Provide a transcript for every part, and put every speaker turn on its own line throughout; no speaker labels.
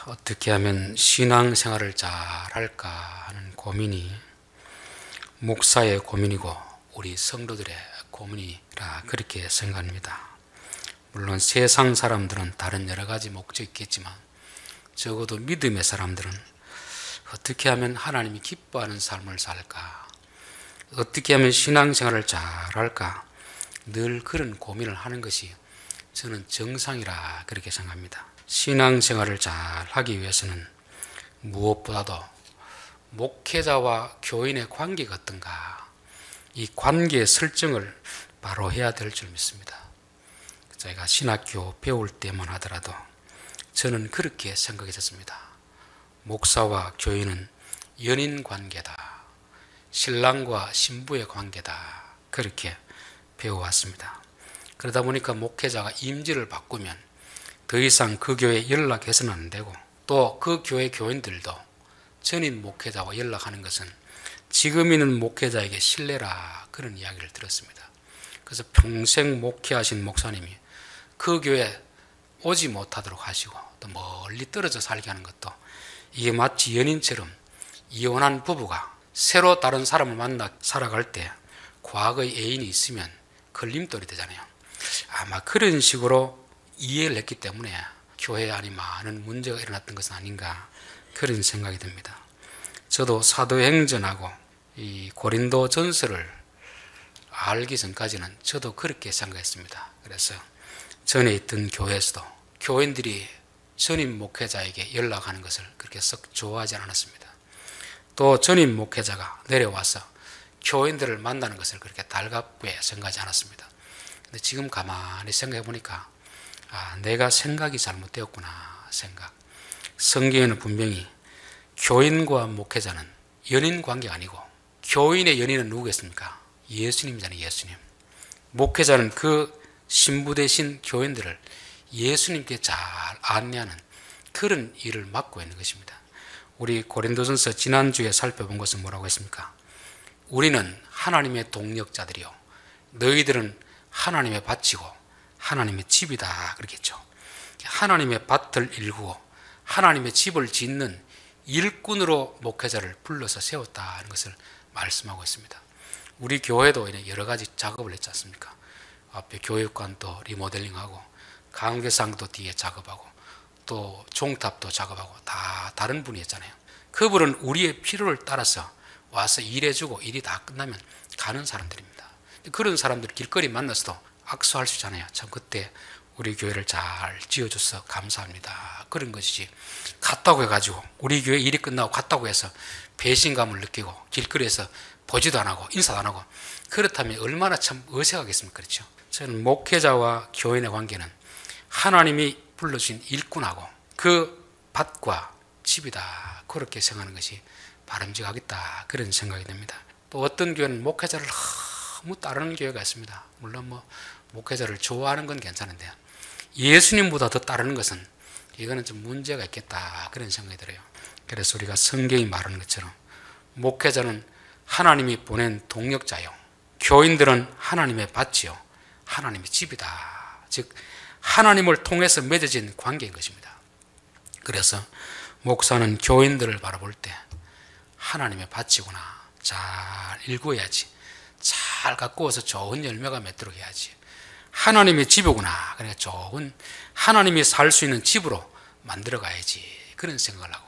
어떻게 하면 신앙생활을 잘 할까 하는 고민이 목사의 고민이고 우리 성도들의 고민이라 그렇게 생각합니다. 물론 세상 사람들은 다른 여러 가지 목적이 있겠지만 적어도 믿음의 사람들은 어떻게 하면 하나님이 기뻐하는 삶을 살까, 어떻게 하면 신앙생활을 잘 할까, 늘 그런 고민을 하는 것이 저는 정상이라 그렇게 생각합니다. 신앙생활을 잘 하기 위해서는 무엇보다도 목회자와 교인의 관계가 어떤가, 이 관계 설정을 바로 해야 될 줄 믿습니다. 제가 신학교 배울 때만 하더라도 저는 그렇게 생각했었습니다. 목사와 교인은 연인 관계다, 신랑과 신부의 관계다, 그렇게 배워왔습니다. 그러다 보니까 목회자가 임직을 바꾸면 더 이상 그 교회에 연락해서는 안 되고, 또 그 교회 교인들도 전임 목회자와 연락하는 것은 지금 있는 목회자에게 신뢰라, 그런 이야기를 들었습니다. 그래서 평생 목회하신 목사님이 그 교회에 오지 못하도록 하시고 또 멀리 떨어져 살게 하는 것도, 이게 마치 연인처럼 이혼한 부부가 새로 다른 사람을 만나 살아갈 때 과거의 애인이 있으면 걸림돌이 되잖아요. 아마 그런 식으로 이해를 했기 때문에 교회 안에 많은 문제가 일어났던 것은 아닌가, 그런 생각이 듭니다. 저도 사도행전하고 이 고린도 전서를 알기 전까지는 저도 그렇게 생각했습니다. 그래서 전에 있던 교회에서도 교인들이 전임 목회자에게 연락하는 것을 그렇게 썩 좋아하지 않았습니다. 또 전임 목회자가 내려와서 교인들을 만나는 것을 그렇게 달갑게 생각하지 않았습니다. 근데 지금 가만히 생각해 보니까 내가 생각이 잘못되었구나 생각. 성경에는 분명히 교인과 목회자는 연인 관계가 아니고, 교인의 연인은 누구겠습니까? 예수님이잖아요. 예수님. 목회자는 그 신부 대신 교인들을 예수님께 잘 안내하는 그런 일을 맡고 있는 것입니다. 우리 고린도전서 지난주에 살펴본 것은 뭐라고 했습니까? 우리는 하나님의 동력자들이요, 너희들은 하나님의 밭이고 하나님의 집이다, 그렇겠죠. 하나님의 밭을 일구고 하나님의 집을 짓는 일꾼으로 목회자를 불러서 세웠다는 것을 말씀하고 있습니다. 우리 교회도 여러 가지 작업을 했지 않습니까? 앞에 교육관도 리모델링하고 강대상도 뒤에 작업하고 또 종탑도 작업하고 다 다른 분이 했잖아요. 그분은 우리의 필요를 따라서 와서 일해주고 일이 다 끝나면 가는 사람들입니다. 그런 사람들 길거리 만나서도 악수할 수 있잖아요. 참 그때 우리 교회를 잘 지어줘서 감사합니다, 그런 것이지, 갔다고 해가지고 우리 교회 일이 끝나고 갔다고 해서 배신감을 느끼고 길거리에서 보지도 안 하고 인사도 안 하고, 그렇다면 얼마나 참 어색하겠습니까? 그렇죠? 저는 목회자와 교인의 관계는 하나님이 불러주신 일꾼하고 그 밭과 집이다, 그렇게 생각하는 것이 바람직하겠다, 그런 생각이 듭니다. 또 어떤 교회는 목회자를 너무 따르는 교회가 있습니다. 물론 목회자를 좋아하는 건 괜찮은데 예수님보다 더 따르는 것은 이거는 좀 문제가 있겠다, 그런 생각이 들어요. 그래서 우리가 성경이 말하는 것처럼 목회자는 하나님이 보낸 동력자요, 교인들은 하나님의 밭이요 하나님의 집이다, 즉 하나님을 통해서 맺어진 관계인 것입니다. 그래서 목사는 교인들을 바라볼 때 하나님의 밭이구나, 잘 일구어야지, 잘 가꾸어서 좋은 열매가 맺도록 해야지, 하나님의 집이구나, 그러니까 좋은 하나님이 살 수 있는 집으로 만들어 가야지, 그런 생각을 하고,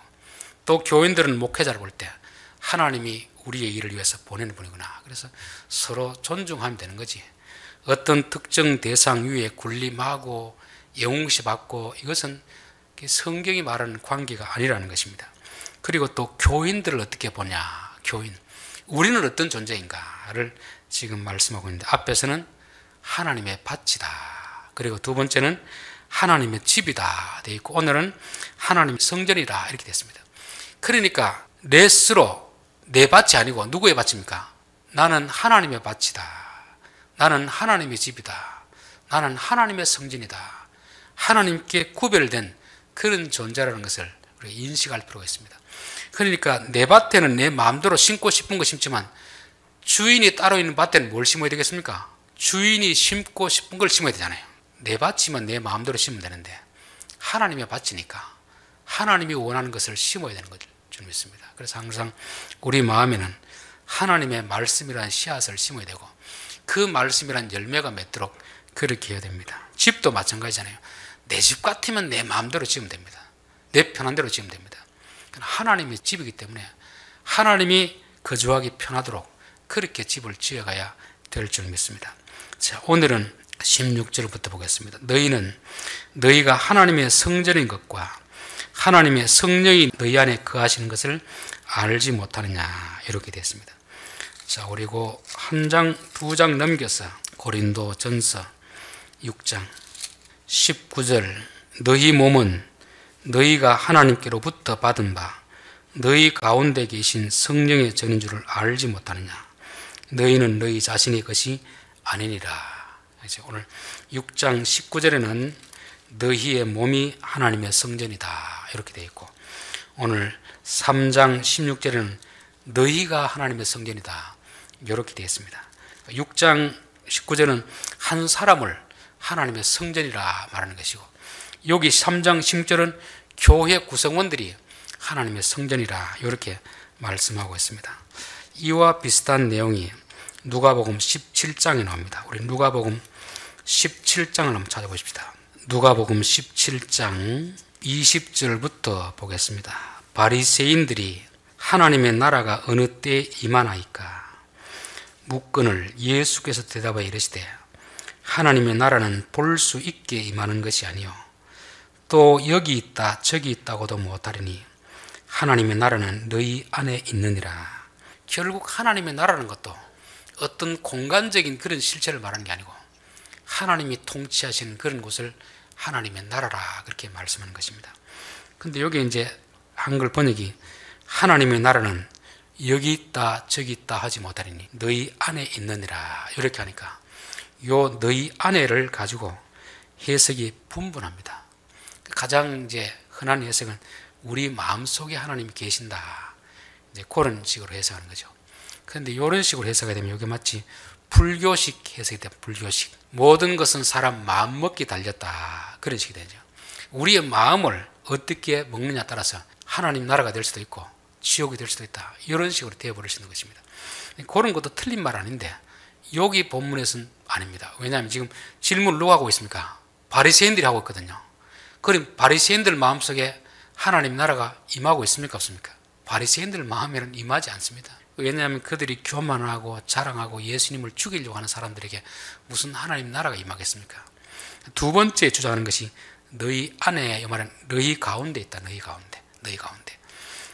또 교인들은 목회자를 볼 때 하나님이 우리의 일을 위해서 보내는 분이구나, 그래서 서로 존중하면 되는 거지, 어떤 특정 대상 위에 군림하고 영웅시받고, 이것은 성경이 말하는 관계가 아니라는 것입니다. 그리고 또 교인들을 어떻게 보냐, 교인, 우리는 어떤 존재인가를 지금 말씀하고 있는데, 앞에서는 하나님의 밭이다, 그리고 두 번째는 하나님의 집이다 되어 있고, 오늘은 하나님의 성전이다, 이렇게 됐습니다. 그러니까 내 스스로 내 밭이 아니고 누구의 밭입니까? 나는 하나님의 밭이다, 나는 하나님의 집이다, 나는 하나님의 성전이다, 하나님께 구별된 그런 존재라는 것을 우리가 인식할 필요가 있습니다. 그러니까 내 밭에는 내 마음대로 심고 싶은 거 심지만 주인이 따로 있는 밭에는 뭘 심어야 되겠습니까? 주인이 심고 싶은 걸 심어야 되잖아요. 내 밭이면 내 마음대로 심으면 되는데 하나님의 밭이니까 하나님이 원하는 것을 심어야 되는 줄 믿습니다. 그래서 항상 우리 마음에는 하나님의 말씀이라는 씨앗을 심어야 되고 그 말씀이라는 열매가 맺도록 그렇게 해야 됩니다. 집도 마찬가지잖아요. 내 집 같으면 내 마음대로 지으면 됩니다. 내 편한 대로 지으면 됩니다. 하나님의 집이기 때문에 하나님이 거주하기 편하도록 그렇게 집을 지어가야 될 줄 믿습니다. 자, 오늘은 16절부터 보겠습니다. 너희는 너희가 하나님의 성전인 것과 하나님의 성령이 너희 안에 거하시는 것을 알지 못하느냐 이렇게 되었습니다. 자, 그리고 한 장, 두 장 넘겨서 고린도 전서 6장 19절 너희 몸은 너희가 하나님께로부터 받은 바 너희 가운데 계신 성령의 전인 줄을 알지 못하느냐 너희는 너희 자신의 것이 아니니라. 오늘 6장 19절에는 너희의 몸이 하나님의 성전이다 이렇게 되어 있고 오늘 3장 16절에는 너희가 하나님의 성전이다 이렇게 되어 있습니다. 6장 19절은 한 사람을 하나님의 성전이라 말하는 것이고 여기 3장 16절은 교회 구성원들이 하나님의 성전이라 이렇게 말씀하고 있습니다. 이와 비슷한 내용이 누가복음 17장에 나옵니다. 우리 누가복음 17장을 한번 찾아보십시다. 누가복음 17장 20절부터 보겠습니다. 바리새인들이 하나님의 나라가 어느 때에 임하나이까 묻거늘 예수께서 대답하여 이르시되 하나님의 나라는 볼 수 있게 임하는 것이 아니요 또 여기 있다 저기 있다고도 못하리니 하나님의 나라는 너희 안에 있느니라. 결국 하나님의 나라는 것도 어떤 공간적인 그런 실체를 말하는 게 아니고 하나님이 통치하시는 그런 곳을 하나님의 나라라 그렇게 말씀하는 것입니다. 근데 여기 이제 한글 번역이 하나님의 나라는 여기 있다 저기 있다 하지 못하리니 너희 안에 있느니라 이렇게 하니까 요 너희 안에를 가지고 해석이 분분합니다. 가장 이제 흔한 해석은 우리 마음속에 하나님이 계신다 이제 그런 식으로 해석하는 거죠. 그런데 이런 식으로 해석이 되면 이게 마치 불교식 해석이 돼요. 불교식 모든 것은 사람 마음 먹기 달렸다 그런 식이 되죠. 우리의 마음을 어떻게 먹느냐 따라서 하나님 나라가 될 수도 있고 지옥이 될 수도 있다 이런 식으로 되어버릴 수 있는 것입니다. 그런 것도 틀린 말 아닌데 여기 본문에서는 아닙니다. 왜냐하면 지금 질문을 누가 하고 있습니까? 바리새인들이 하고 있거든요. 그럼 바리새인들 마음속에 하나님 나라가 임하고 있습니까? 없습니까? 바리새인들 마음에는 임하지 않습니다. 왜냐하면 그들이 교만하고 자랑하고 예수님을 죽이려고 하는 사람들에게 무슨 하나님 나라가 임하겠습니까? 두 번째 주장하는 것이 너희 안에, 이 말은 너희 가운데 있다. 너희 가운데.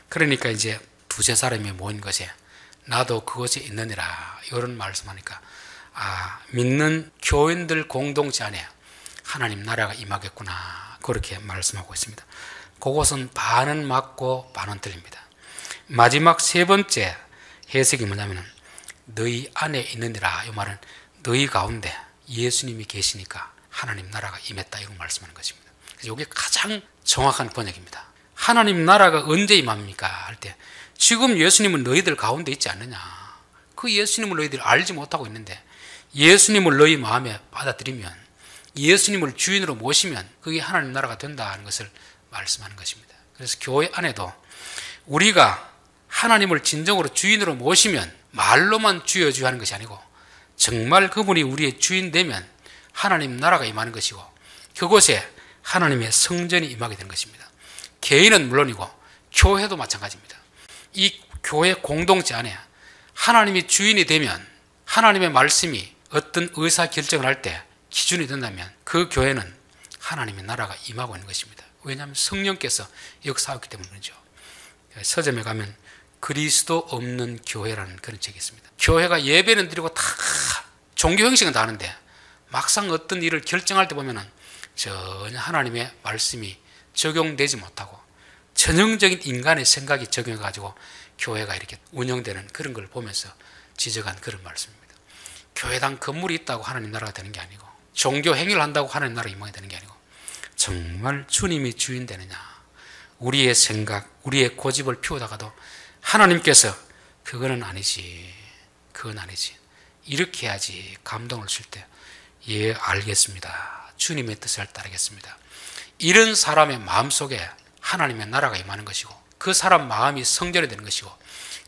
그러니까 이제 두세 사람이 모인 것에 나도 그것에 있느니라 이런 말씀하니까 믿는 교인들 공동체 안에 하나님 나라가 임하겠구나 그렇게 말씀하고 있습니다. 그것은 반은 맞고 반은 틀립니다. 마지막 세 번째 해석이 뭐냐면 너희 안에 있느니라 이 말은 너희 가운데 예수님이 계시니까 하나님 나라가 임했다 이런 말씀하는 것입니다. 그래서 이게 가장 정확한 번역입니다. 하나님 나라가 언제 임합니까? 할 때 지금 예수님은 너희들 가운데 있지 않느냐. 그 예수님을 너희들이 알지 못하고 있는데 예수님을 너희 마음에 받아들이면 예수님을 주인으로 모시면 그게 하나님 나라가 된다는 것을 말씀하는 것입니다. 그래서 교회 안에도 우리가 하나님을 진정으로 주인으로 모시면 말로만 주여 주여 하는 것이 아니고 정말 그분이 우리의 주인 되면 하나님 나라가 임하는 것이고 그곳에 하나님의 성전이 임하게 되는 것입니다. 개인은 물론이고 교회도 마찬가지입니다. 이 교회 공동체 안에 하나님이 주인이 되면 하나님의 말씀이 어떤 의사결정을 할 때 기준이 된다면 그 교회는 하나님의 나라가 임하고 있는 것입니다. 왜냐하면 성령께서 역사하기 때문이죠. 서점에 가면 그리스도 없는 교회라는 그런 책이 있습니다. 교회가 예배는 드리고 다 종교 형식은 다 하는데 막상 어떤 일을 결정할 때 보면은 전혀 하나님의 말씀이 적용되지 못하고 전형적인 인간의 생각이 적용해가지고 교회가 이렇게 운영되는 그런 걸 보면서 지적한 그런 말씀입니다. 교회당 건물이 있다고 하나님 나라가 되는 게 아니고 종교 행위를 한다고 하나님 나라가 임하게 되는 게 아니고 정말 주님이 주인 되느냐 우리의 생각, 우리의 고집을 피우다가도 하나님께서 그건 아니지 이렇게 해야지 감동을 줄 때 예 알겠습니다 주님의 뜻을 따르겠습니다 이런 사람의 마음속에 하나님의 나라가 임하는 것이고 그 사람 마음이 성전이 되는 것이고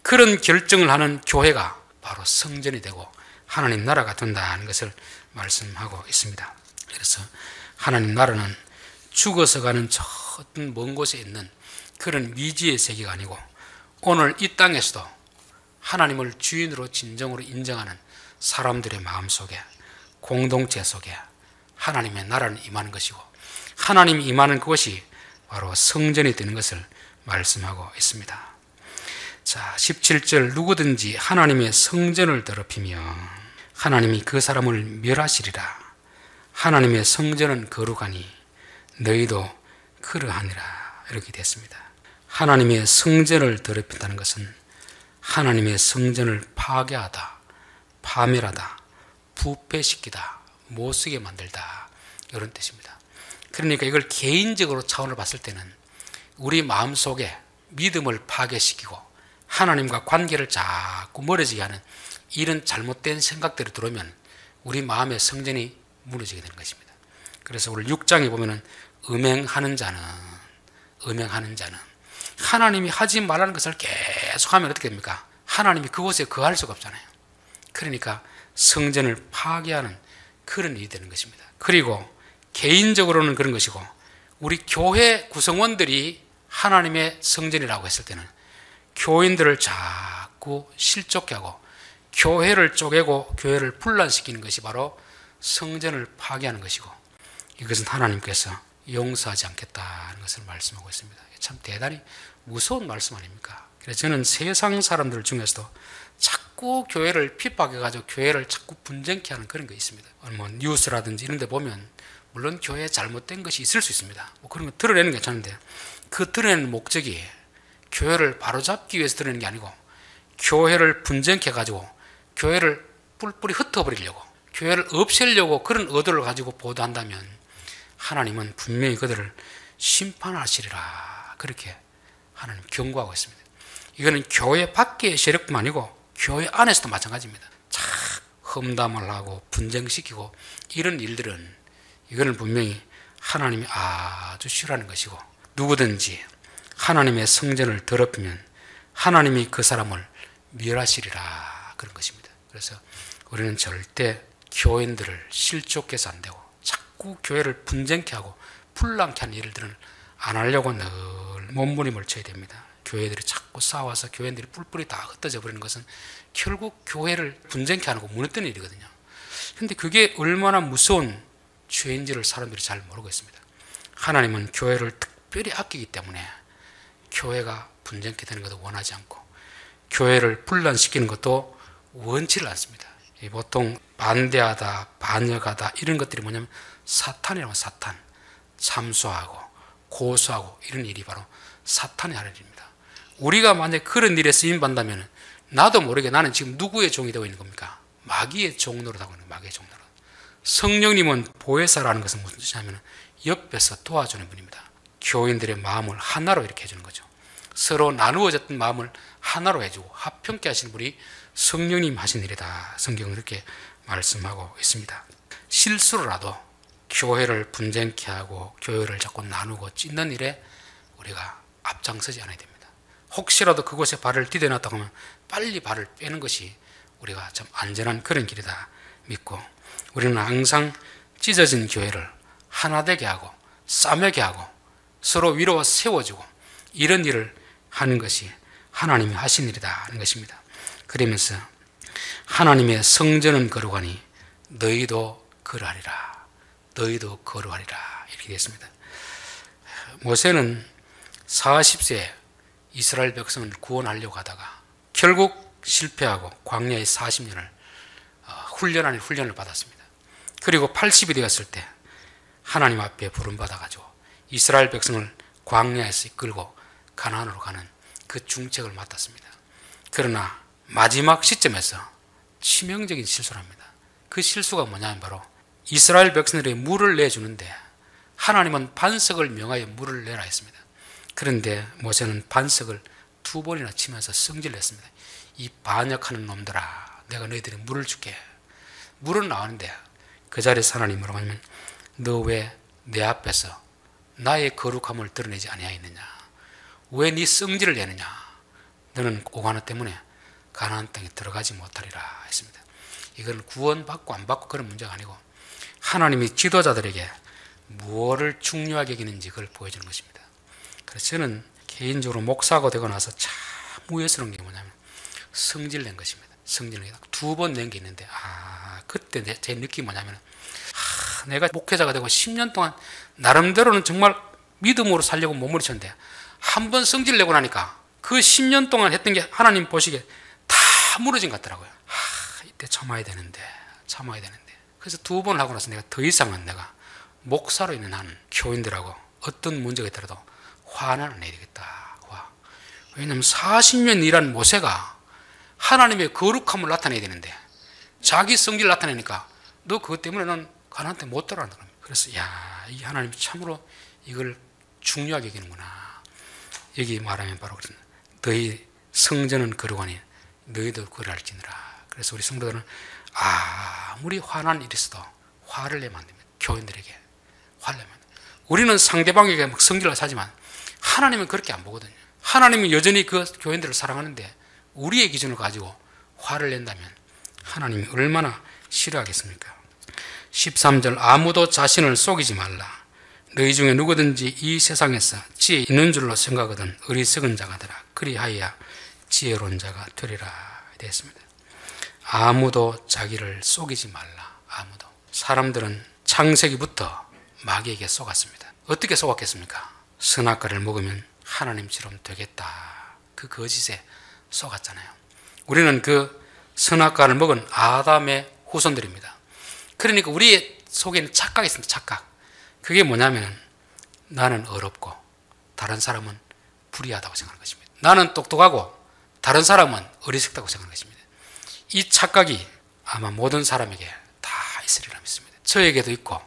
그런 결정을 하는 교회가 바로 성전이 되고 하나님 나라가 된다는 것을 말씀하고 있습니다. 그래서 하나님 나라는 죽어서 가는 저 먼 곳에 있는 그런 미지의 세계가 아니고 오늘 이 땅에서도 하나님을 주인으로 진정으로 인정하는 사람들의 마음속에 공동체 속에 하나님의 나라는 임하는 것이고 하나님이 임하는 그것이 바로 성전이 되는 것을 말씀하고 있습니다. 자, 17절 누구든지 하나님의 성전을 더럽히며 하나님이 그 사람을 멸하시리라. 하나님의 성전은 거룩하니 너희도 그러하니라. 이렇게 됐습니다. 하나님의 성전을 더럽힌다는 것은 하나님의 성전을 파괴하다, 파멸하다, 부패시키다, 못쓰게 만들다 이런 뜻입니다. 그러니까 이걸 개인적으로 차원을 봤을 때는 우리 마음속에 믿음을 파괴시키고 하나님과 관계를 자꾸 멀어지게 하는 이런 잘못된 생각들이 들어오면 우리 마음의 성전이 무너지게 되는 것입니다. 그래서 오늘 6장에 보면은 음행하는 자는 하나님이 하지 말라는 것을 계속하면 어떻게 됩니까? 하나님이 그곳에 거할 수가 없잖아요. 그러니까 성전을 파괴하는 그런 일이 되는 것입니다. 그리고 개인적으로는 그런 것이고 우리 교회 구성원들이 하나님의 성전이라고 했을 때는 교인들을 자꾸 실족해 하고 교회를 쪼개고 교회를 분란시키는 것이 바로 성전을 파괴하는 것이고 이것은 하나님께서 용서하지 않겠다는 것을 말씀하고 있습니다. 참 대단히 무서운 말씀 아닙니까? 그래서 저는 세상 사람들 중에서도 자꾸 교회를 핍박해가지고 교회를 자꾸 분쟁케 하는 그런 게 있습니다. 뭐 뉴스라든지 이런 데 보면 물론 교회에 잘못된 것이 있을 수 있습니다. 뭐 그런 거 드러내는 게 괜찮은데 그 드러내는 목적이 교회를 바로잡기 위해서 드러내는 게 아니고 교회를 분쟁케 해가지고 교회를 뿔뿔이 흩어버리려고 교회를 없애려고 그런 의도를 가지고 보도한다면 하나님은 분명히 그들을 심판하시리라 그렇게 하나님 경고하고 있습니다. 이거는 교회 밖의 세력뿐만 아니고 교회 안에서도 마찬가지입니다. 참 험담을 하고 분쟁시키고 이런 일들은 이거는 분명히 하나님이 아주 싫어하는 것이고 누구든지 하나님의 성전을 더럽히면 하나님이 그 사람을 멸하시리라 그런 것입니다. 그래서 우리는 절대 교인들을 실족해서 안 되고 자꾸 교회를 분쟁케 하고 분란케 하는 일들은 안 하려고 늘 몸부림을 쳐야 됩니다. 교회들이 자꾸 싸워서 교회들이 뿔뿔이 다 흩어져 버리는 것은 결국 교회를 분쟁케 하는 거 무너뜨리는 일이거든요. 그런데 그게 얼마나 무서운 죄인지를 사람들이 잘 모르고 있습니다. 하나님은 교회를 특별히 아끼기 때문에 교회가 분쟁케 되는 것도 원하지 않고 교회를 분란시키는 것도 원치를 않습니다. 보통 반대하다, 반역하다 이런 것들이 뭐냐면 사탄이라고 사탄, 참소하고 고소하고 이런 일이 바로 사탄의 하는 일입니다. 우리가 만약 그런 일에 쓰임받는다면 나도 모르게 나는 지금 누구의 종이 되고 있는 겁니까? 마귀의 종노릇하고 있는 마귀의 종노릇. 성령님은 보혜사라는 것은 무슨 뜻이냐면 옆에서 도와주는 분입니다. 교인들의 마음을 하나로 이렇게 해주는 거죠. 서로 나누어졌던 마음을 하나로 해주고 합평케 하시는 분이 성령님 하신 일이다. 성경은 그렇게 말씀하고 있습니다. 실수로라도 교회를 분쟁케 하고 교회를 자꾸 나누고 찢는 일에 우리가 앞장서지 않아야 됩니다. 혹시라도 그곳에 발을 디뎌놨다고 하면 빨리 발을 빼는 것이 우리가 참 안전한 그런 길이다 믿고 우리는 항상 찢어진 교회를 하나 되게 하고 싸매게 하고 서로 위로 세워주고 이런 일을 하는 것이 하나님이 하신 일이다 하는 것입니다. 그러면서 하나님의 성전은 거룩하니 너희도 그러하리라. 너희도 거룩하리라 이렇게 되었습니다. 모세는 40세 이스라엘 백성을 구원하려고 하다가 결국 실패하고 광야의 40년을 훈련 아닌 훈련을 받았습니다. 그리고 80이 되었을 때 하나님 앞에 부름받아가지고 이스라엘 백성을 광야에서 이끌고 가나안으로 가는 그 중책을 맡았습니다. 그러나 마지막 시점에서 치명적인 실수를 합니다. 그 실수가 뭐냐면 바로 이스라엘 백성들이 물을 내주는데 하나님은 반석을 명하여 물을 내라 했습니다. 그런데 모세는 반석을 2번이나 치면서 성질을 냈습니다. 이 반역하는 놈들아 내가 너희들이 물을 줄게. 물은 나오는데 그 자리에서 하나님이 뭐라고 하냐면 너 왜 내 앞에서 나의 거룩함을 드러내지 아니하였느냐? 왜 네 성질을 내느냐? 너는 오가나 때문에 가나안 땅에 들어가지 못하리라 했습니다. 이건 구원받고 안 받고 그런 문제가 아니고 하나님이 지도자들에게 무엇을 중요하게 여기는지 그걸 보여주는 것입니다. 그래서 저는 개인적으로 목사가 되고 나서 참 후회스러운 게 뭐냐면 성질 낸 것입니다. 성질 낸 게 두 번 낸 게 있는데 그때 제 느낌이 뭐냐면 내가 목회자가 되고 10년 동안 나름대로는 정말 믿음으로 살려고 몸부림쳤는데 한 번 성질 내고 나니까 그 10년 동안 했던 게 하나님 보시기에 다 무너진 것 같더라고요. 이때 참아야 되는데. 그래서 두 번을 하고 나서 내가 더 이상은 내가 목사로 있는 한 교인들하고 어떤 문제가 있더라도 화는 안 내야 되겠다. 왜냐하면 40년 일한 모세가 하나님의 거룩함을 나타내야 되는데 자기 성질을 나타내니까 너 그것 때문에는 가나안에 못 들어간다. 그래서 이 하나님 참으로 이걸 중요하게 여기는구나. 여기 말하면 바로 그런 너희 성전은 거룩하니 너희도 거룩할지니라. 그래서 우리 성도들은 아무리 화난 일이 있어도 화를 내면 안 됩니다. 교인들에게 화를 내면 안 됩니다. 우리는 상대방에게 막 성질을 사지만 하나님은 그렇게 안 보거든요. 하나님은 여전히 그 교인들을 사랑하는데 우리의 기준을 가지고 화를 낸다면 하나님이 얼마나 싫어하겠습니까? 13절 아무도 자신을 속이지 말라. 너희 중에 누구든지 이 세상에서 지혜 있는 줄로 생각하거든 어리석은 자가 되라. 그리하여야 지혜로운 자가 되리라 되었습니다. 아무도 자기를 속이지 말라. 아무도. 사람들은 창세기부터 마귀에게 속았습니다. 어떻게 속았겠습니까? 선악과를 먹으면 하나님처럼 되겠다. 그 거짓에 속았잖아요. 우리는 그 선악과를 먹은 아담의 후손들입니다. 그러니까 우리 속에는 착각이 있습니다. 착각. 그게 뭐냐면 나는 어렵고 다른 사람은 불의하다고 생각하는 것입니다. 나는 똑똑하고 다른 사람은 어리석다고 생각하는 것입니다. 이 착각이 아마 모든 사람에게 다 있으리라 믿습니다. 저에게도 있고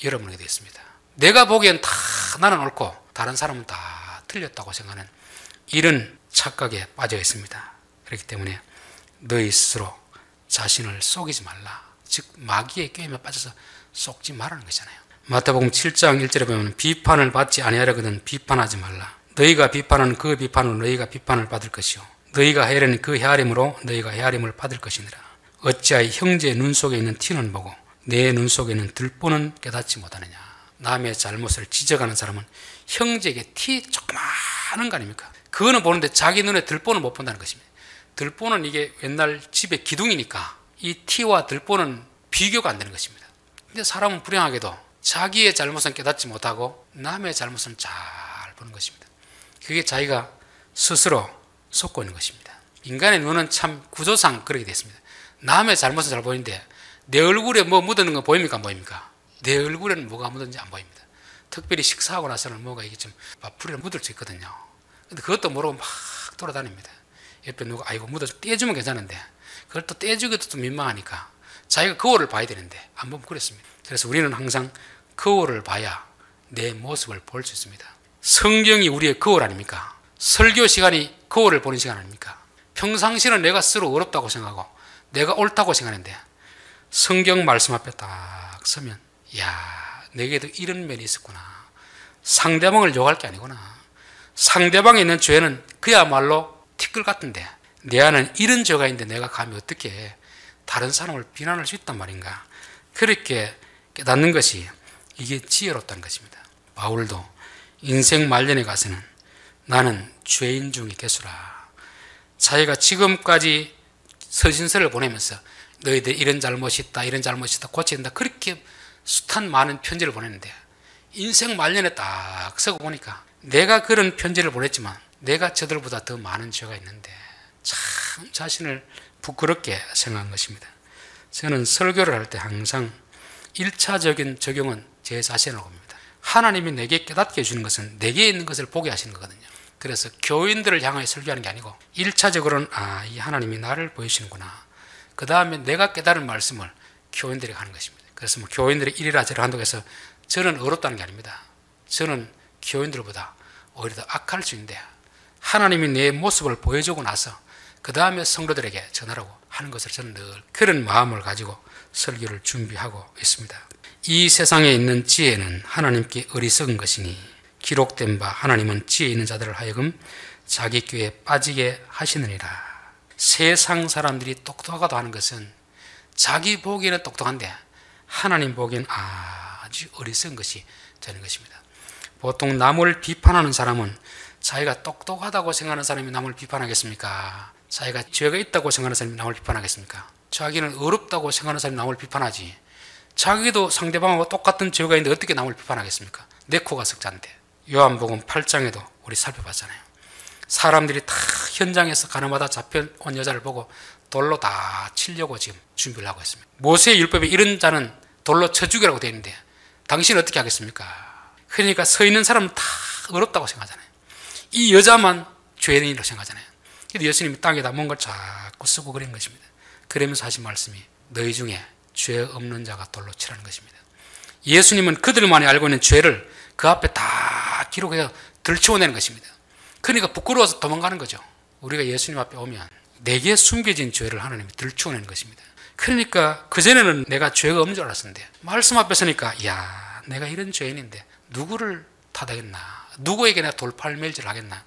여러분에게도 있습니다. 내가 보기엔 다 나는 옳고 다른 사람은 다 틀렸다고 생각하는 이런 착각에 빠져 있습니다. 그렇기 때문에 너희 스스로 자신을 속이지 말라. 즉 마귀의 게임에 빠져서 속지 말라는 것이잖아요. 마태복음 7장 1절에 보면 비판을 받지 아니하려거든 비판하지 말라. 너희가 비판하는 그 비판으로 너희가 비판을 받을 것이요 너희가 헤아리는 그 헤아림으로 너희가 헤아림을 받을 것이니라. 어찌하여 형제의 눈 속에 있는 티는 보고 내 눈 속에 있는 들보는 깨닫지 못하느냐. 남의 잘못을 지적하는 사람은 형제에게 티 조그마한 거 아닙니까? 그거는 보는데 자기 눈에 들보는 못 본다는 것입니다. 들보는 이게 옛날 집의 기둥이니까 이 티와 들보는 비교가 안 되는 것입니다. 근데 사람은 불행하게도 자기의 잘못은 깨닫지 못하고 남의 잘못은 잘 보는 것입니다. 그게 자기가 스스로 속고 있는 것입니다. 인간의 눈은 참 구조상 그렇게 됐습니다. 남의 잘못은 잘 보이는데 내 얼굴에 뭐 묻어있는 거 보입니까? 안 보입니까? 내 얼굴에는 뭐가 묻었는지 안 보입니다. 특별히 식사하고 나서는 뭐가 이게 좀 풀에 묻을 수 있거든요. 근데 그것도 모르고 막 돌아다닙니다. 옆에 누가 아이고 묻어서 떼주면 괜찮은데 그걸 또 떼주기도 좀 민망하니까 자기가 거울을 봐야 되는데 안 보면 그렇습니다. 그래서 우리는 항상 거울을 봐야 내 모습을 볼 수 있습니다. 성경이 우리의 거울 아닙니까? 설교 시간이 거울을 보는 시간 아닙니까? 평상시는 내가 스스로 어렵다고 생각하고 내가 옳다고 생각하는데 성경 말씀 앞에 딱 서면 내게도 이런 면이 있었구나. 상대방을 욕할 게 아니구나. 상대방에 있는 죄는 그야말로 티끌 같은데 내 안은 이런 죄가 있는데 내가 감히 어떻게 다른 사람을 비난할 수 있단 말인가. 그렇게 깨닫는 것이 이게 지혜롭다는 것입니다. 바울도 인생 말년에 가서는 나는 죄인 중에 개수라. 자기가 지금까지 서신서를 보내면서 너희들 이런 잘못이 있다 이런 잘못이 있다 고쳐야 된다 그렇게 숱한 많은 편지를 보냈는데 인생 말년에 딱 서고 보니까 내가 그런 편지를 보냈지만 내가 저들보다 더 많은 죄가 있는데 참 자신을 부끄럽게 생각한 것입니다. 저는 설교를 할 때 항상 1차적인 적용은 제 자신을 봅니다. 하나님이 내게 깨닫게 해주는 것은 내게 있는 것을 보게 하시는 거거든요. 그래서 교인들을 향하여 설교하는 게 아니고 1차적으로는 이 하나님이 나를 보이시는구나. 그 다음에 내가 깨달은 말씀을 교인들에게 하는 것입니다. 그래서 뭐 교인들이 이리라 저리라 한다고 해서 저는 어렵다는 게 아닙니다. 저는 교인들보다 오히려 더 악할 수 있는데 하나님이 내 모습을 보여주고 나서 그 다음에 성도들에게 전하라고 하는 것을 저는 늘 그런 마음을 가지고 설교를 준비하고 있습니다. 이 세상에 있는 지혜는 하나님께 어리석은 것이니 기록된 바 하나님은 지혜 있는 자들을 하여금 자기 꾀에 빠지게 하시느니라. 세상 사람들이 똑똑하다고 하는 것은 자기 보기에는 똑똑한데 하나님 보기에는 아주 어리석은 것이 되는 것입니다. 보통 남을 비판하는 사람은 자기가 똑똑하다고 생각하는 사람이 남을 비판하겠습니까? 자기가 죄가 있다고 생각하는 사람이 남을 비판하겠습니까? 자기는 어렵다고 생각하는 사람이 남을 비판하지, 자기도 상대방하고 똑같은 죄가 있는데 어떻게 남을 비판하겠습니까? 내 코가 석자인데. 요한복음 8장에도 우리 살펴봤잖아요. 사람들이 다 현장에서 가나마다 잡혀온 여자를 보고 돌로 다 치려고 지금 준비를 하고 있습니다. 모세의 율법에 이런 자는 돌로 쳐 죽이라고 되어 있는데 당신은 어떻게 하겠습니까? 그러니까 서 있는 사람은 다 어렵다고 생각하잖아요. 이 여자만 죄인이라고 생각하잖아요. 그래서 예수님이 땅에다 뭔가를 자꾸 쓰고 그런 것입니다. 그러면서 하신 말씀이 너희 중에 죄 없는 자가 돌로 치라는 것입니다. 예수님은 그들만이 알고 있는 죄를 그 앞에 다 기록해서 들추어내는 것입니다. 그러니까 부끄러워서 도망가는 거죠. 우리가 예수님 앞에 오면 내게 숨겨진 죄를 하나님이 들추어내는 것입니다. 그러니까 그전에는 내가 죄가 없는 줄 알았었는데 말씀 앞에 서니까 야, 내가 이런 죄인인데 누구를 탓하겠나, 누구에게 내가 돌팔매질을 하겠나.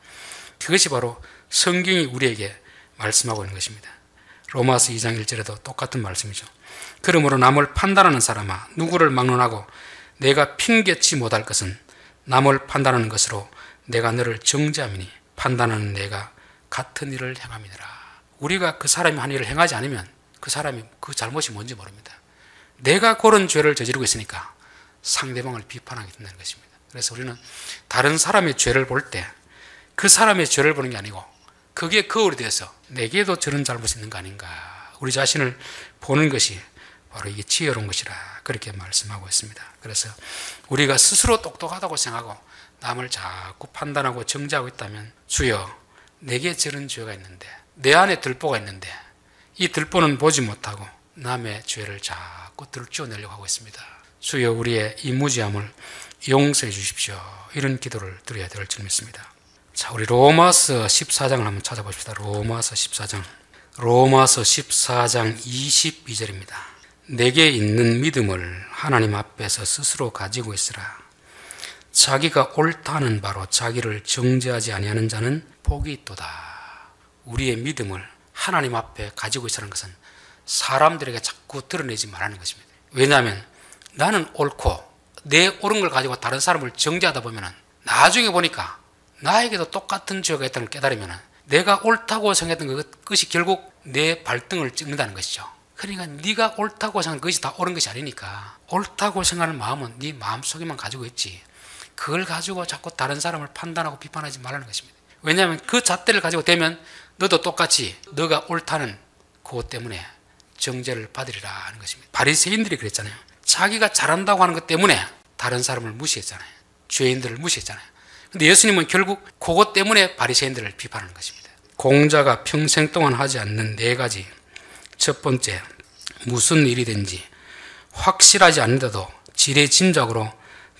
그것이 바로 성경이 우리에게 말씀하고 있는 것입니다. 로마서 2장 1절에도 똑같은 말씀이죠. 그러므로 남을 판단하는 사람아, 누구를 막론하고 내가 핑계치 못할 것은 남을 판단하는 것으로 내가 너를 정죄함이니 판단하는 내가 같은 일을 행함이니라. 우리가 그 사람이 한 일을 행하지 않으면 그 사람이 그 잘못이 뭔지 모릅니다. 내가 그런 죄를 저지르고 있으니까 상대방을 비판하게 된다는 것입니다. 그래서 우리는 다른 사람의 죄를 볼 때 그 사람의 죄를 보는 게 아니고 그게 거울이 되어서 내게도 저런 잘못이 있는 거 아닌가, 우리 자신을 보는 것이 바로 이게 지혜로운 것이라 그렇게 말씀하고 있습니다. 그래서 우리가 스스로 똑똑하다고 생각하고 남을 자꾸 판단하고 정죄하고 있다면 주여, 내게 저런 죄가 있는데, 내 안에 들보가 있는데 이 들보는 보지 못하고 남의 죄를 자꾸 들추어내려고 하고 있습니다. 주여, 우리의 이 무지함을 용서해 주십시오. 이런 기도를 드려야 될 줄 믿습니다. 자, 우리 로마서 14장을 한번 찾아봅시다. 로마서 14장 22절입니다. 내게 있는 믿음을 하나님 앞에서 스스로 가지고 있으라. 자기가 옳다는 바로 자기를 정죄하지 아니하는 자는 복이 있도다. 우리의 믿음을 하나님 앞에 가지고 있으라는 것은 사람들에게 자꾸 드러내지 말라는 것입니다. 왜냐하면 나는 옳고 내 옳은 걸 가지고 다른 사람을 정죄하다 보면 나중에 보니까 나에게도 똑같은 죄가 있다는 걸 깨달으면 내가 옳다고 생각했던 그것이 결국 내 발등을 찍는다는 것이죠. 그러니까 네가 옳다고 생각한 것이 다 옳은 것이 아니니까 옳다고 생각하는 마음은 네 마음속에만 가지고 있지, 그걸 가지고 자꾸 다른 사람을 판단하고 비판하지 말라는 것입니다. 왜냐하면 그 잣대를 가지고 되면 너도 똑같이 너가 옳다는 그것 때문에 정죄를 받으리라 하는 것입니다. 바리새인들이 그랬잖아요. 자기가 잘한다고 하는 것 때문에 다른 사람을 무시했잖아요. 죄인들을 무시했잖아요. 근데 예수님은 결국 그것 때문에 바리새인들을 비판하는 것입니다. 공자가 평생 동안 하지 않는 4가지. 첫 번째, 무슨 일이든지 확실하지 않는데도 지레짐작으로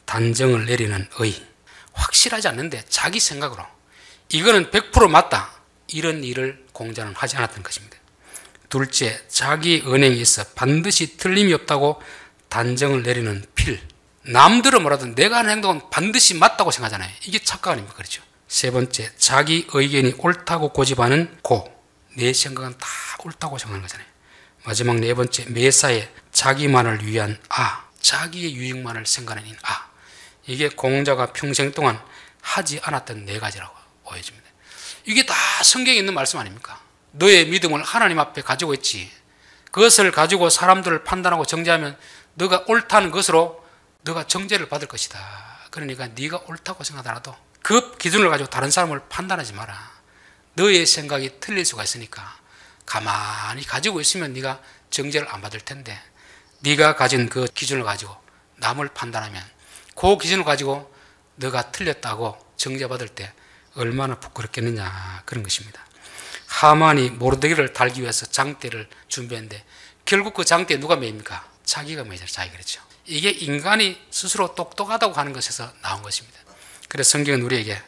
단정을 내리는 의. 확실하지 않는데 자기 생각으로 이거는 100% 맞다, 이런 일을 공자는 하지 않았던 것입니다. 둘째, 자기 언행이 있어 반드시 틀림이 없다고 단정을 내리는 필. 남들은 뭐라든 내가 하는 행동은 반드시 맞다고 생각하잖아요. 이게 착각 아닙니까? 그렇죠. 세 번째, 자기 의견이 옳다고 고집하는 고. 내 생각은 다 옳다고 생각하는 거잖아요. 마지막 4번째, 매사에 자기만을 위한 아. 자기의 유익만을 생각하는 아. 이게 공자가 평생 동안 하지 않았던 4가지라고 보여집니다. 이게 다 성경에 있는 말씀 아닙니까? 너의 믿음을 하나님 앞에 가지고 있지, 그것을 가지고 사람들을 판단하고 정죄하면 너가 옳다는 것으로 너가 정죄를 받을 것이다. 그러니까 네가 옳다고 생각하더라도 그 기준을 가지고 다른 사람을 판단하지 마라. 너의 생각이 틀릴 수가 있으니까 가만히 가지고 있으면 네가 정죄를 안 받을 텐데, 네가 가진 그 기준을 가지고 남을 판단하면 그 기준을 가지고 너가 틀렸다고 정죄받을 때 얼마나 부끄럽겠느냐, 그런 것입니다. 하만이 모르드게를 달기 위해서 장대를 준비했는데 결국 그 장대에 누가 매입니까? 자기가 매잖아요. 자기가. 그렇죠. 이게 인간이 스스로 똑똑하다고 하는 것에서 나온 것입니다. 그래서 성경은 우리에게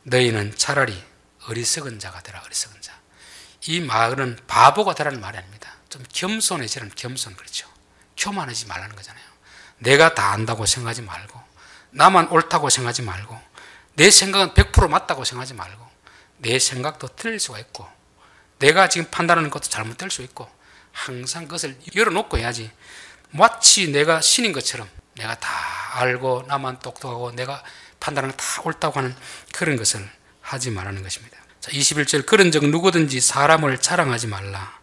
너희는 차라리 어리석은 자가 되라. 어리석은 자. 이 말은 바보가 되라는 말이 아닙니다. 좀 겸손해지라는 겸손. 그렇죠. 교만하지 말라는 거잖아요. 내가 다 안다고 생각하지 말고, 나만 옳다고 생각하지 말고, 내 생각은 100% 맞다고 생각하지 말고, 내 생각도 틀릴 수가 있고, 내가 지금 판단하는 것도 잘못될 수 있고, 항상 그것을 열어놓고 해야지. 마치 내가 신인 것처럼 내가 다 알고 나만 똑똑하고 내가 판단하는 다 옳다고 하는 그런 것을 하지 말라는 것입니다. 자, 21절, 그런즉 누구든지 사람을 자랑하지 말라.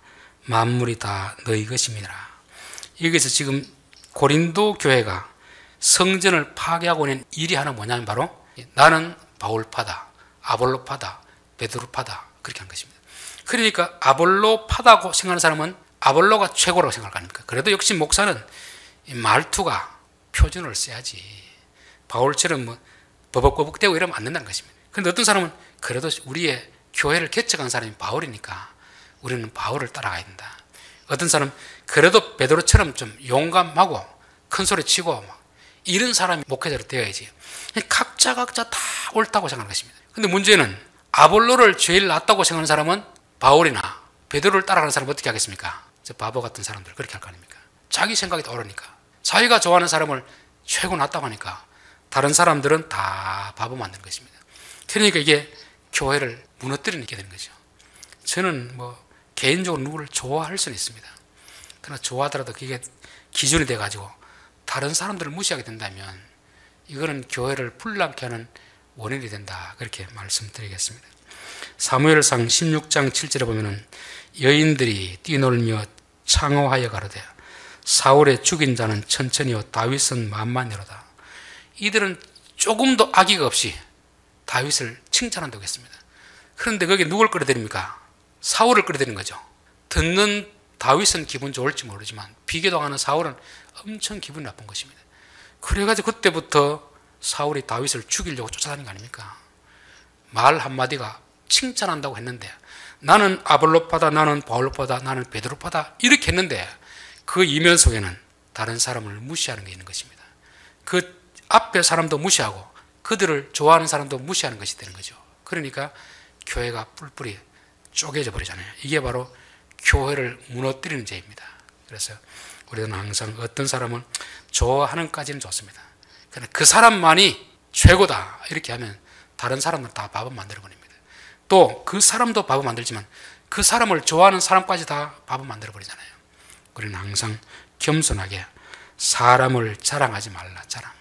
만물이 다 너희 것입니다. 여기서 지금 고린도 교회가 성전을 파괴하고 있는 일이 하나 뭐냐면 바로 나는 바울파다, 아볼로파다, 베드로파다 그렇게 한 것입니다. 그러니까 아볼로파다고 생각하는 사람은 아볼로가 최고라고 생각할 거 아닙니까? 그래도 역시 목사는 말투가 표준어를 써야지. 바울처럼 뭐 버벅버벅대고 이러면 안 된다는 것입니다. 그런데 어떤 사람은 그래도 우리의 교회를 개척한 사람이 바울이니까 우리는 바울을 따라가야 된다. 어떤 사람은 그래도 베드로처럼 좀 용감하고 큰 소리 치고 막 이런 사람이 목회자로 되어야지. 각자 다 옳다고 생각하는 것입니다. 그런데 문제는 아볼로를 제일 낫다고 생각하는 사람은 바울이나 베드로를 따라가는 사람은 어떻게 하겠습니까? 저 바보 같은 사람들 그렇게 할 거 아닙니까? 자기 생각이 다 옳으니까. 자기가 좋아하는 사람을 최고 낫다고 하니까 다른 사람들은 다 바보 만드는 것입니다. 그러니까 이게 교회를 무너뜨리는 게 되는 거죠. 저는 뭐 개인적으로 누구를 좋아할 수는 있습니다. 그러나 좋아하더라도 그게 기준이 돼가지고 다른 사람들을 무시하게 된다면 이거는 교회를 불나게 하는 원인이 된다. 그렇게 말씀드리겠습니다. 사무엘상 16장 7절에 보면은 여인들이 뛰놀며 창호하여 가로되 사울의 죽인 자는 천천히요 다윗은 만만히로다. 이들은 조금도 악의가 없이 다윗을 칭찬한다고 했습니다. 그런데 거기에 누굴 끌어들입니까? 사울을 끌어들이는 거죠. 듣는 다윗은 기분 좋을지 모르지만 비교당하는 사울은 엄청 기분 나쁜 것입니다. 그래가지고 그때부터 사울이 다윗을 죽이려고 쫓아다닌 거 아닙니까? 말 한마디가 칭찬한다고 했는데 나는 아볼로파다, 나는 바울로파다, 나는 베드로파다 이렇게 했는데 그 이면 속에는 다른 사람을 무시하는 게 있는 것입니다. 그 앞에 사람도 무시하고 그들을 좋아하는 사람도 무시하는 것이 되는 거죠. 그러니까 교회가 뿔뿔이 쪼개져 버리잖아요. 이게 바로 교회를 무너뜨리는 죄입니다. 그래서 우리는 항상 어떤 사람은 좋아하는까지는 좋습니다. 그러나 그 사람만이 최고다 이렇게 하면 다른 사람은 다 바보 만들어 버립니다. 또 그 사람도 바보 만들지만 그 사람을 좋아하는 사람까지 다 바보 만들어 버리잖아요. 우리는 항상 겸손하게 사람을 자랑하지 말라. 자랑.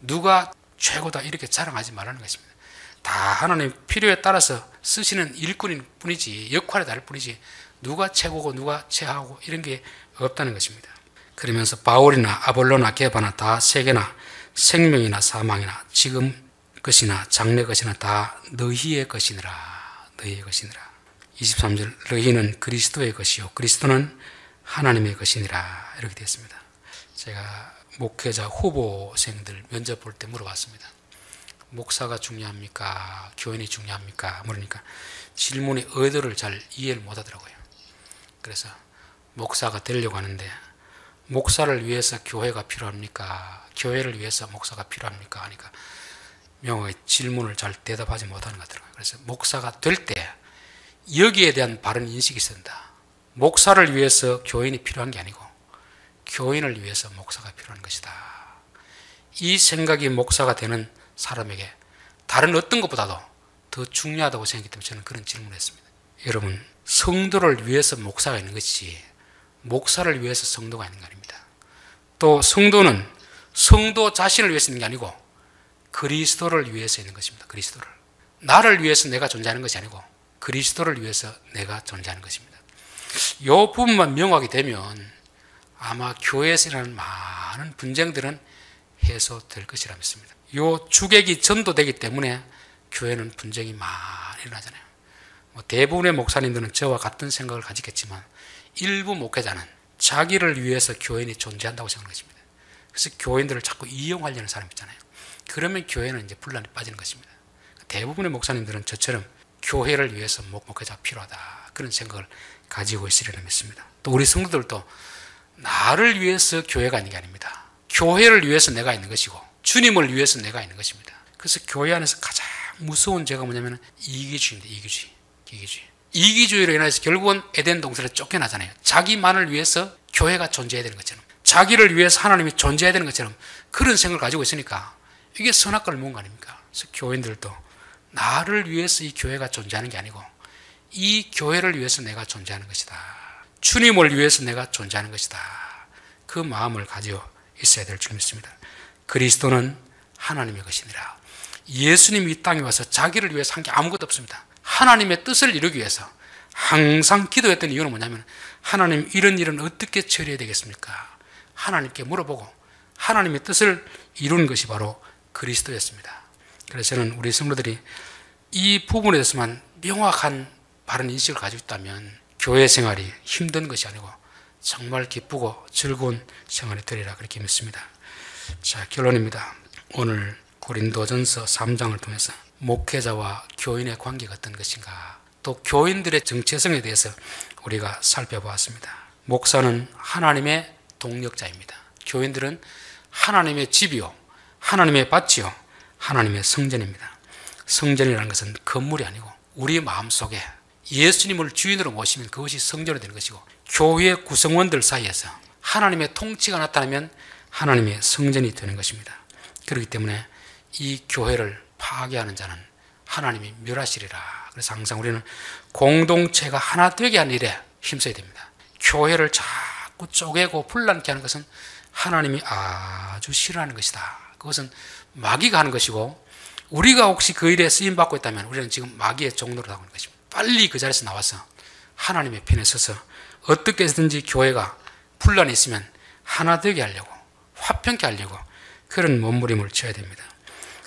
누가 최고다 이렇게 자랑하지 말라는 것입니다. 다 하나님 필요에 따라서 쓰시는 일꾼일 뿐이지 역할에 다를 뿐이지 누가 최고고 누가 최하고 이런 게 없다는 것입니다. 그러면서 바울이나 아볼로나 게바나 다 세계나 생명이나 사망이나 지금 것이나 장래 것이나 다 너희의 것이니라. 너희의 것이니라. 23절 너희는 그리스도의 것이요 그리스도는 하나님의 것이니라. 이렇게 되었습니다. 제가 목회자 후보생들 면접 볼 때 물어봤습니다. 목사가 중요합니까? 교인이 중요합니까? 물으니까 질문의 의도를 잘 이해를 못 하더라고요. 그래서 목사가 되려고 하는데 목사를 위해서 교회가 필요합니까? 교회를 위해서 목사가 필요합니까? 하니까 명확히 질문을 잘 대답하지 못하는 것 같더라고요. 그래서 목사가 될 때 여기에 대한 바른 인식이 있어야 된다. 목사를 위해서 교인이 필요한 게 아니고 교인을 위해서 목사가 필요한 것이다. 이 생각이 목사가 되는 사람에게 다른 어떤 것보다도 더 중요하다고 생각했기 때문에 저는 그런 질문을 했습니다. 여러분, 성도를 위해서 목사가 있는 것이지 목사를 위해서 성도가 있는 거 아닙니다. 또 성도는 성도 자신을 위해서 있는 게 아니고 그리스도를 위해서 있는 것입니다. 그리스도를. 나를 위해서 내가 존재하는 것이 아니고 그리스도를 위해서 내가 존재하는 것입니다. 이 부분만 명확히 되면 아마 교회에서 일어나는 많은 분쟁들은 해소될 것이라 믿습니다. 이 주객이 전도되기 때문에 교회는 분쟁이 많이 일어나잖아요. 대부분의 목사님들은 저와 같은 생각을 가지겠지만 일부 목회자는 자기를 위해서 교인이 존재한다고 생각하는 것입니다. 그래서 교인들을 자꾸 이용하려는 사람이 있잖아요. 그러면 교회는 이제 분란이 빠지는 것입니다. 대부분의 목사님들은 저처럼 교회를 위해서 목회자가 필요하다 그런 생각을 가지고 있으리라 믿습니다. 또 우리 성도들도 나를 위해서 교회가 있는 게 아닙니다. 교회를 위해서 내가 있는 것이고 주님을 위해서 내가 있는 것입니다. 그래서 교회 안에서 가장 무서운 죄가 뭐냐면 이기주의입니다. 이기주의. 이기주의로 인해서 결국은 에덴 동산에 쫓겨나잖아요. 자기만을 위해서 교회가 존재해야 되는 것처럼 자기를 위해서 하나님이 존재해야 되는 것처럼 그런 생각을 가지고 있으니까 이게 선악과를 모은 거 아닙니까? 그래서 교인들도 나를 위해서 이 교회가 존재하는 게 아니고 이 교회를 위해서 내가 존재하는 것이다. 주님을 위해서 내가 존재하는 것이다. 그 마음을 가지고 있어야 될 줄 믿습니다. 그리스도는 하나님의 것이니라. 예수님이 이 땅에 와서 자기를 위해서 한 게 아무것도 없습니다. 하나님의 뜻을 이루기 위해서 항상 기도했던 이유는 뭐냐면 하나님 이런 일은 어떻게 처리해야 되겠습니까? 하나님께 물어보고 하나님의 뜻을 이루는 것이 바로 그리스도였습니다. 그래서 저는 우리 성도들이 이 부분에 대해서만 명확한 바른 인식을 가지고 있다면 교회 생활이 힘든 것이 아니고 정말 기쁘고 즐거운 생활이 되리라 그렇게 믿습니다. 자, 결론입니다. 오늘 고린도전서 3장을 통해서 목회자와 교인의 관계가 어떤 것인가, 또 교인들의 정체성에 대해서 우리가 살펴보았습니다. 목사는 하나님의 동력자입니다. 교인들은 하나님의 집이요, 하나님의 밭이요, 하나님의 성전입니다. 성전이라는 것은 건물이 아니고 우리 마음속에 예수님을 주인으로 모시면 그것이 성전이 되는 것이고, 교회 구성원들 사이에서 하나님의 통치가 나타나면 하나님의 성전이 되는 것입니다. 그렇기 때문에 이 교회를 파괴하는 자는 하나님이 멸하시리라. 그래서 항상 우리는 공동체가 하나 되게 하는 일에 힘써야 됩니다. 교회를 자꾸 쪼개고 분란케 하는 것은 하나님이 아주 싫어하는 것이다. 그것은 마귀가 하는 것이고, 우리가 혹시 그 일에 쓰임받고 있다면 우리는 지금 마귀의 종로를 하고 있는 것입니다. 빨리 그 자리에서 나와서 하나님의 편에 서서 어떻게 해서든지 교회가 분란이 있으면 하나 되게 하려고, 화평케 하려고 그런 몸부림을 쳐야 됩니다.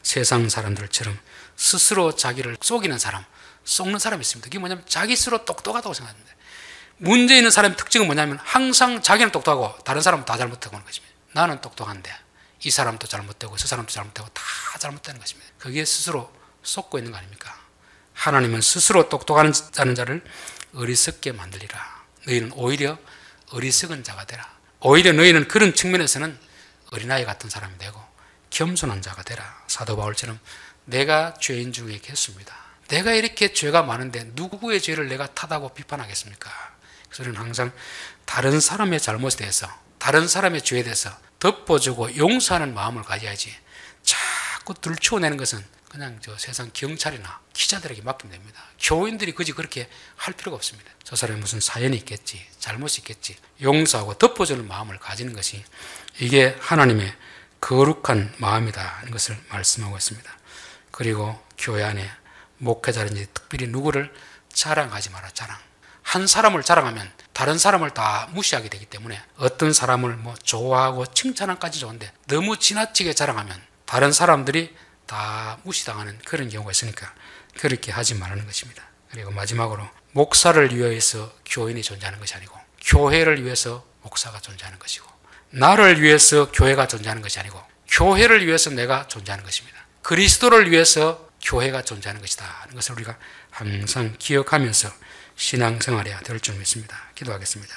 세상 사람들처럼 스스로 자기를 속이는 사람, 속는 사람이 있습니다. 그게 뭐냐면 자기 스스로 똑똑하다고 생각합니다. 문제 있는 사람의 특징은 뭐냐면 항상 자기는 똑똑하고 다른 사람은 다 잘못하고 하는 것입니다. 나는 똑똑한데 이 사람도 잘못되고 저 사람도 잘못되고 다 잘못되는 것입니다. 그게 스스로 속고 있는 거 아닙니까? 하나님은 스스로 똑똑한 자를 어리석게 만들리라. 너희는 오히려 어리석은 자가 되라. 오히려 너희는 그런 측면에서는 어린아이 같은 사람이 되고 겸손한 자가 되라. 사도 바울처럼 내가 죄인 중에 있겠습니다. 내가 이렇게 죄가 많은데 누구의 죄를 내가 탓하고 비판하겠습니까? 그래서 우리는 항상 다른 사람의 잘못에 대해서, 다른 사람의 죄에 대해서 덮어주고 용서하는 마음을 가져야지, 자꾸 들추어내는 것은 그냥 저 세상 경찰이나 기자들에게 맡기면 됩니다. 교인들이 굳이 그렇게 할 필요가 없습니다. 저 사람이 무슨 사연이 있겠지, 잘못이 있겠지, 용서하고 덮어주는 마음을 가지는 것이 이게 하나님의 거룩한 마음이다 하는 것을 말씀하고 있습니다. 그리고 교회 안에 목회자든지 특별히 누구를 자랑하지 마라. 자랑. 한 사람을 자랑하면 다른 사람을 다 무시하게 되기 때문에 어떤 사람을 뭐 좋아하고 칭찬한까지 좋은데 너무 지나치게 자랑하면 다른 사람들이 다 무시당하는 그런 경우가 있으니까 그렇게 하지 말라는 것입니다. 그리고 마지막으로 목사를 위해서 교인이 존재하는 것이 아니고 교회를 위해서 목사가 존재하는 것이고, 나를 위해서 교회가 존재하는 것이 아니고 교회를 위해서 내가 존재하는 것입니다. 그리스도를 위해서 교회가 존재하는 것이다 하는 것을 우리가 항상 기억하면서 신앙생활해야 될 줄 믿습니다. 기도하겠습니다.